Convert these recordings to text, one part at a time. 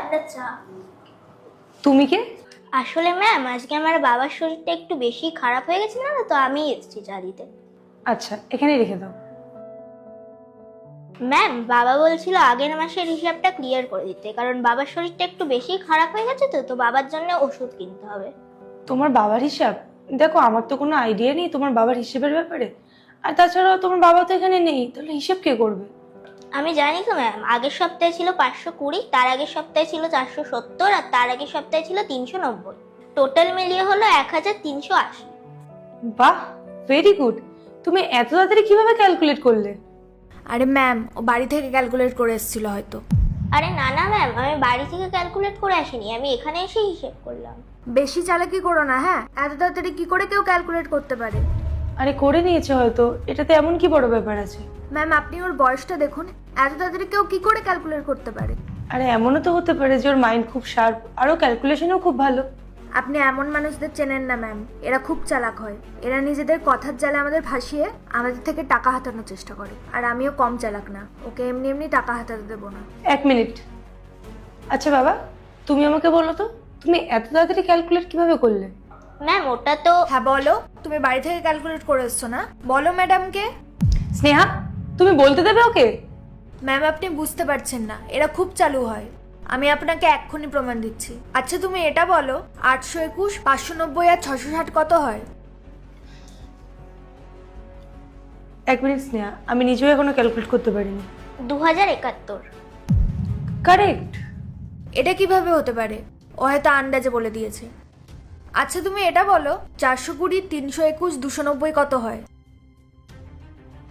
আপনার চা। তুমি কে? আসলে ম্যাম আজকে আমার বাবার শরীরটা একটু বেশি খারাপ হয়ে গেছে না, তো আমি এসেছি চা দিতে। আচ্ছা, এখানে রেখে দাও। ম্যাম বাবা বলছিল আগের মাসের হিসাবটা ক্লিয়ার করে দিতে, কারণ বাবার শরীরটা একটু বেশি খারাপ হয়ে গেছে, তো বাবার জন্য ওষুধ কিনতে হবে। তোমার বাবার হিসাব? দেখো, আমার তো কোনো আইডিয়া নেই তোমার বাবার হিসেবের ব্যাপারে। আর তাছাড়াও তোমার বাবা তো এখানে নেই, তাহলে হিসেব কে করবে? আমি জানি তো ম্যাম, আগের সপ্তাহে ছিল 520, তার আগের সপ্তাহে ছিল 470, আর তার আগের সপ্তাহে ছিল 390। টোটাল মিলিয়ে হলো 1380। বাহ, ভেরি গুড। তুমি এত তাড়াতাড়ি কিভাবে ক্যালকুলেট করলে? আরে ম্যাম, ও বাড়ি থেকে ক্যালকুলেট করে এসেছিল হয়তো। আরে না না ম্যাম, আমি বাড়ি থেকে ক্যালকুলেট করে আসিনি, আমি এখানে এসে হিসেব করলাম। বেশি চালাকি করো না, হ্যাঁ? এত তাড়াতাড়ি কি করে কেউ ক্যালকুলেট করতে পারে? আরে করে নিয়েছে হয়তো, এটাতে এমন কি বড় ব্যাপার আছে? ম্যাম আপনি ওর বয়সটা দেখুন, এত তাড়াতাড়ি কেউ কি করে ক্যালকুলেট করতে পারে? আরে এমনও তো হতে পারে যে ওর মাইন্ড খুব শার্প, আরও ক্যালকুলেশনও খুব ভালো। আপনি এমন মানুষদের চেনেন না ম্যাম, এরা খুব চালাক হয়। এরা নিজেদের কথার জালে আমাদের ভাসিয়ে আমাদের থেকে টাকা হাতানোর চেষ্টা করে। আর আমিও কম চালাক না, ওকে এমনি এমনি টাকা হাতাতে দেবো না। এক মিনিট। আচ্ছা বাবা, তুমি আমাকে বলো তো, তুমি এত তাড়াতাড়ি ক্যালকুলেট কিভাবে করলে? ম্যাম ওটা তো হ্যাঁ বলো, তুমি বাড়ি থেকে ক্যালকুলেট করে এসছো না? বলো ম্যাডামকে। স্নেহা, তুমি বলতে দেবে ওকে? ম্যাম আপনি বুঝতে পারছেন না, এরা খুব চালু হয়। আমি আপনাকে এক্ষুনি প্রমাণ দিচ্ছি। আচ্ছা তুমি এটা বলো, 821, 590 আর 660 কত হয়? এক মিনিট স্নেহা, আমি নিজেও এখনো ক্যালকুলেট করতে পারিনি। 2071। কারেক্ট। এটা কিভাবে হতে পারে? ও হয়তো আন্দাজে বলে দিয়েছে। আচ্ছা তুমি এটা বলো, 420, 321, 290 কত হয়?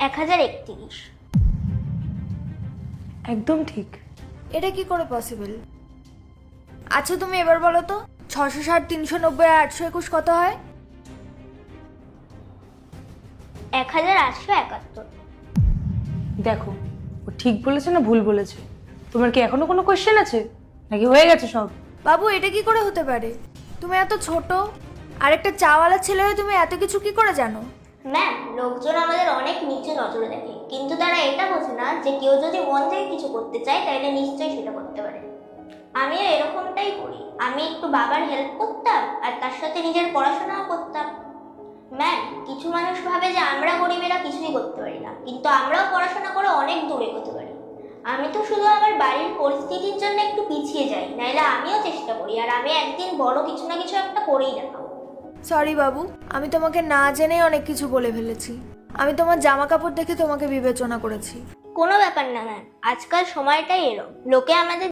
1031। একদম ঠিক। এটা কি করে পসিবল? আচ্ছা তুমি এবার বলো তো, 660, 390 আর 821 কত হয়? 1871। দেখো, ও ঠিক বলেছে না ভুল বলেছে? তোমার কি এখনো কোনো কোয়েশ্চেন আছে, নাকি হয়ে গেছে সব? বাবু এটা কি করে হতে পারে? তুমি এত ছোট, আর একটা চাওয়ালা ছেলে হয়ে তুমি এত কিছু কি করে জানো? ম্যাম লোকজন আমাদের অনেক নিচু নজরে দেখে, কিন্তু তারা এটা বোঝে না যে কেউ যদি মন থেকে কিছু করতে চায় তাহলে নিশ্চয়ই সেটা করতে পারে। আমিও এরকমটাই করি। আমি একটু বাবার হেল্প করতাম আর তার সাথে নিজের পড়াশোনাও করতাম। ম্যাম কিছু মানুষ ভাবে যে আমরা গরিবেরা কিছুই করতে পারি না, কিন্তু আমরাও পড়াশোনা করে অনেক দূরে এগোতে পারি। আমি তো শুধু আমার বাড়ির পরিস্থিতির জন্য একটু পিছিয়ে যাই, নাইলে আমিও চেষ্টা করি, আর আমি একদিন বড় কিছু না কিছু একটা করেই দেখাবো। সরি বাবু, আমি তোমাকে না জেনেই অনেক কিছু বলে ফেলেছি। আমি তোমার জামা কাপড় দেখে তোমাকে বিবেচনা করেছি। কোনো ব্যাপার না ম্যাম, আজকাল সময়টাই এরকম, লোকে আমাদের